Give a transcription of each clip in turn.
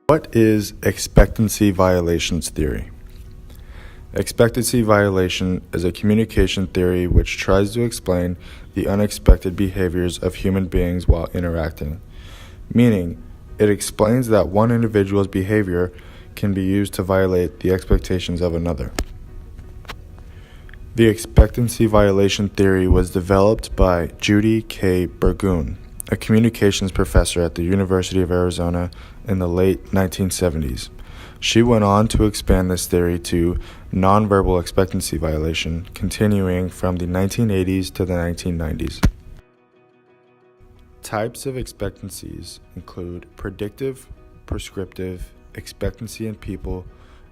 What is expectancy violations theory? Expectancy violation is a communication theory which tries to explain the unexpected behaviors of human beings while interacting, meaning it explains that one individual's behavior can be used to violate the expectations of another. The expectancy violation theory was developed by Judy K. Burgoon, a communications professor at the University of Arizona in the late 1970s. She went on to expand this theory to nonverbal expectancy violation, continuing from the 1980s to the 1990s. Types of expectancies include predictive, prescriptive, expectancy in people,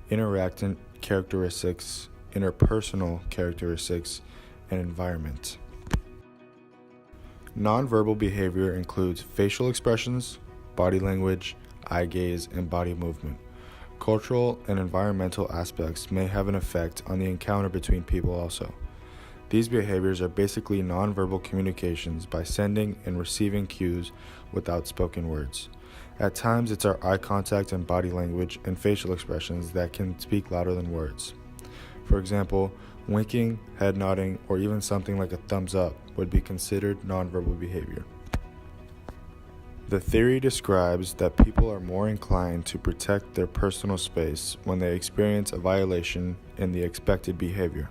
interactant characteristics, interpersonal characteristics, and environment. Nonverbal behavior includes facial expressions, body language, eye gaze, and body movement. Cultural and environmental aspects may have an effect on the encounter between people also. These behaviors are basically nonverbal communications by sending and receiving cues without spoken words. At times, it's our eye contact and body language and facial expressions that can speak louder than words. For example, winking, head nodding, or even something like a thumbs up would be considered nonverbal behavior. The theory describes that people are more inclined to protect their personal space when they experience a violation in the expected behavior.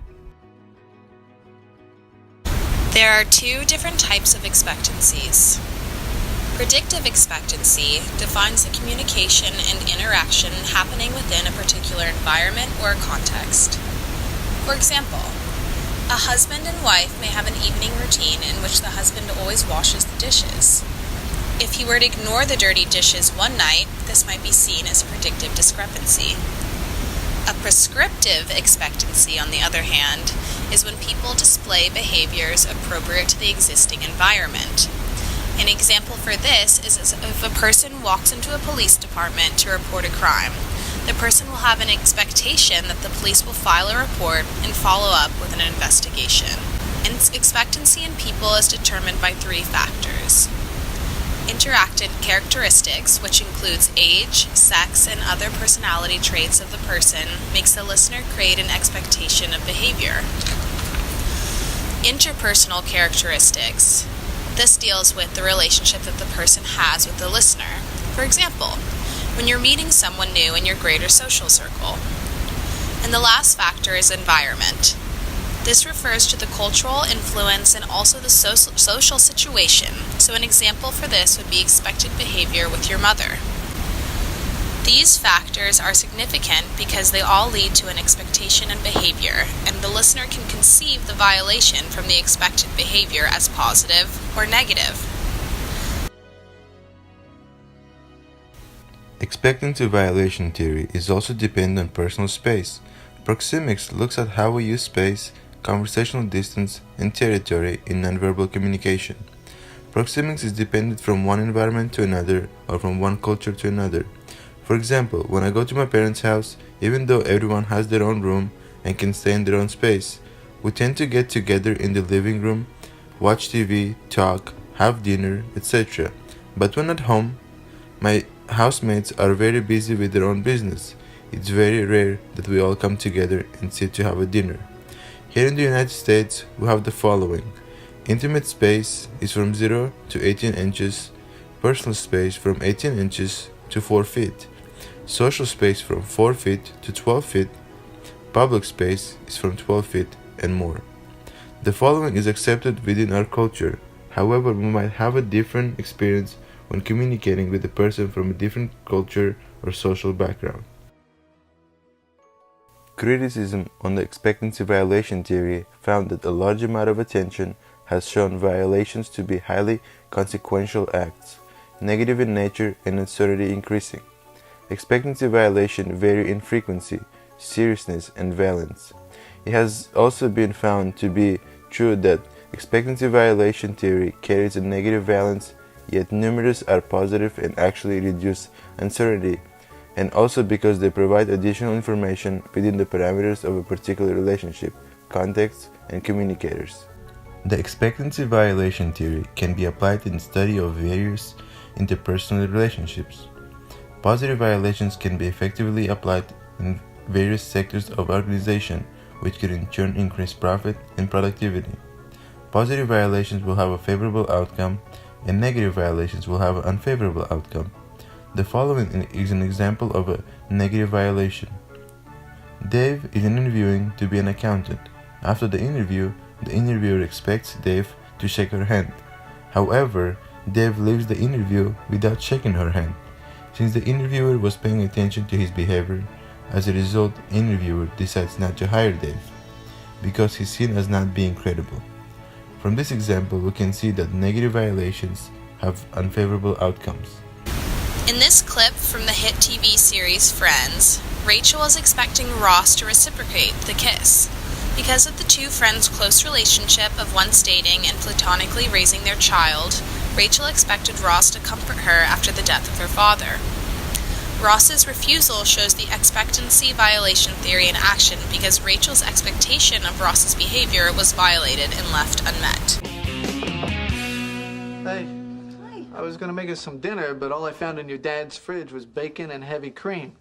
There are two different types of expectancies. Predictive expectancy defines the communication and interaction happening within a particular environment or context. For example, a husband and wife may have an evening routine in which the husband always washes the dishes. If he were to ignore the dirty dishes one night, this might be seen as a predictive discrepancy. A prescriptive expectancy, on the other hand, is when people display behaviors appropriate to the existing environment. An example for this is if a person walks into a police department to report a crime. The person will have an expectation that the police will file a report and follow up with an investigation. And expectancy in people is determined by three factors. Interacted characteristics, which includes age, sex, and other personality traits of the person, makes the listener create an expectation of behavior. Interpersonal characteristics. This deals with the relationship that the person has with the listener. For example, when you're meeting someone new in your greater social circle. And the last factor is environment. This refers to the cultural influence and also the social situation. So an example for this would be expected behavior with your mother. These factors are significant because they all lead to an expectation and behavior, and the listener can conceive the violation from the expected behavior as positive or negative. Expectancy violation theory is also dependent on personal space. Proxemics looks at how we use space, conversational distance, and territory in nonverbal communication. Proxemics is dependent from one environment to another or from one culture to another. For example, when I go to my parents' house, even though everyone has their own room and can stay in their own space, we tend to get together in the living room, watch TV, talk, have dinner, etc. But when at home, my housemates are very busy with their own business. It's very rare that we all come together and sit to have a dinner. Here in the United States, we have the following. Intimate space is from 0 to 18 inches, personal space from 18 inches to 4 feet, social space from 4 feet to 12 feet, public space is from 12 feet and more. The following is accepted within our culture. However, we might have a different experience when communicating with a person from a different culture or social background. Criticism on the expectancy violation theory found that a large amount of attention has shown violations to be highly consequential acts, negative in nature and uncertainty increasing. Expectancy violation vary in frequency, seriousness, and valence. It has also been found to be true that expectancy violation theory carries a negative valence, yet numerous are positive and actually reduce uncertainty, and also because they provide additional information within the parameters of a particular relationship, context, and communicators. The expectancy violation theory can be applied in the study of various interpersonal relationships. Positive violations can be effectively applied in various sectors of organization, which could in turn increase profit and productivity. Positive violations will have a favorable outcome, and negative violations will have an unfavorable outcome. The following is an example of a negative violation. Dave is interviewing to be an accountant. After the interview, the interviewer expects Dave to shake her hand. However, Dave leaves the interview without shaking her hand. Since the interviewer was paying attention to his behavior, as a result, the interviewer decides not to hire Dave because he's seen as not being credible. From this example, we can see that negative violations have unfavorable outcomes. In this clip from the hit TV series Friends, Rachel is expecting Ross to reciprocate the kiss. Because of the two friends' close relationship of once dating and platonically raising their child, Rachel expected Ross to comfort her after the death of her father. Ross's refusal shows the expectancy violation theory in action because Rachel's expectation of Ross's behavior was violated and left unmet. Hey. Hi. I was gonna make us some dinner, but all I found in your dad's fridge was bacon and heavy cream.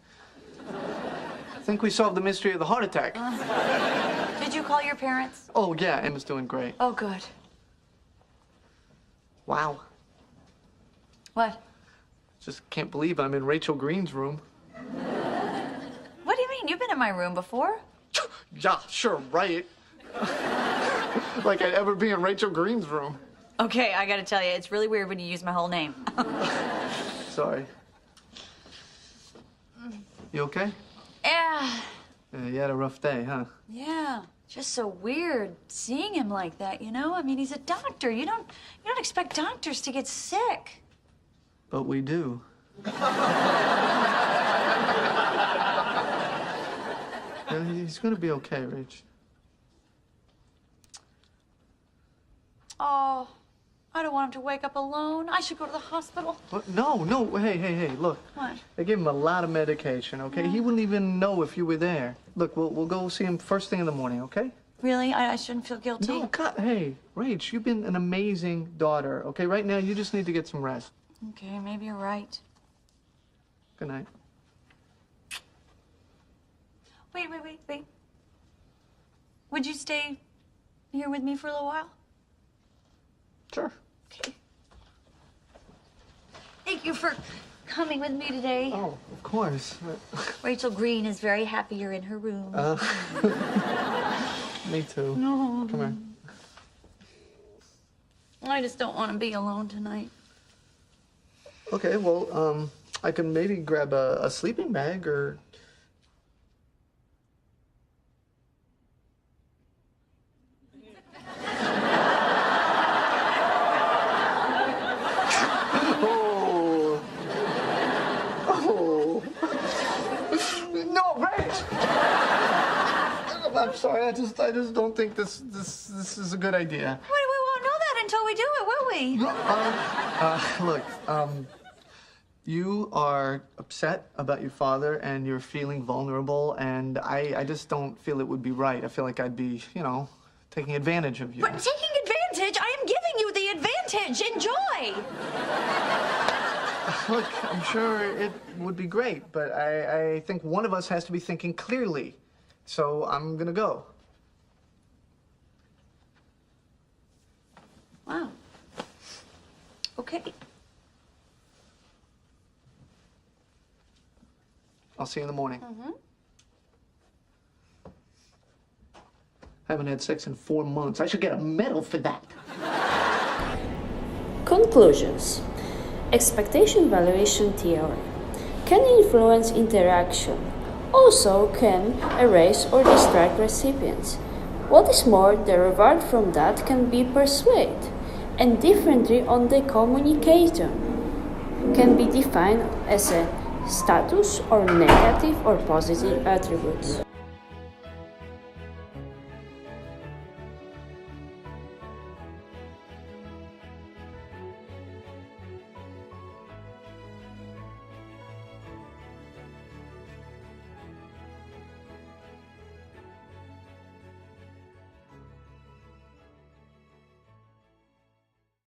I think we solved the mystery of the heart attack. Did you call your parents? Oh, yeah, Emma's doing great. Oh, good. Wow. What? Just can't believe I'm in Rachel Green's room. What do you mean? You've been in my room before. Yeah, sure, right. Like I'd ever be in Rachel Green's room. Okay, I gotta tell you, it's really weird when you use my whole name. Sorry. You okay? Yeah. You had a rough day, huh? Yeah. Just so weird seeing him like that, you know? I mean, he's a doctor. You don't expect doctors to get sick. But we do. Yeah, he's gonna be okay, Rach. Oh, I don't want him to wake up alone. I should go to the hospital. What? No, hey, look. What? They gave him a lot of medication, okay? He wouldn't even know if you were there. Look, we'll go see him first thing in the morning, okay? Really? I shouldn't feel guilty? No, God, hey, Rach, you've been an amazing daughter, okay? Right now, you just need to get some rest. Okay, maybe you're right. Good night. Wait. Would you stay here with me for a little while? Sure. Okay. Thank you for coming with me today. Oh, of course. Rachel Green is very happy you're in her room. Me too. No. Come here. I just don't want to be alone tonight. Okay, well, I can maybe grab a sleeping bag or... No, Rach! I'm sorry, I just don't think this is a good idea. We won't know that until we do it, will we? Look, you are upset about your father and you're feeling vulnerable, and I just don't feel it would be right. I feel like I'd be, taking advantage of you. But taking advantage? I am giving you the advantage. Enjoy! Look, I'm sure it would be great, but I think one of us has to be thinking clearly. So I'm gonna go. Wow. Okay. I'll see you in the morning. Mm-hmm. Haven't had sex in 4 months. I should get a medal for that. Conclusions. Expectation valuation theory can influence interaction, also can erase or distract recipients. What is more, the reward from that can be persuade, and differently on the communicator can be defined as a status or negative or positive attributes.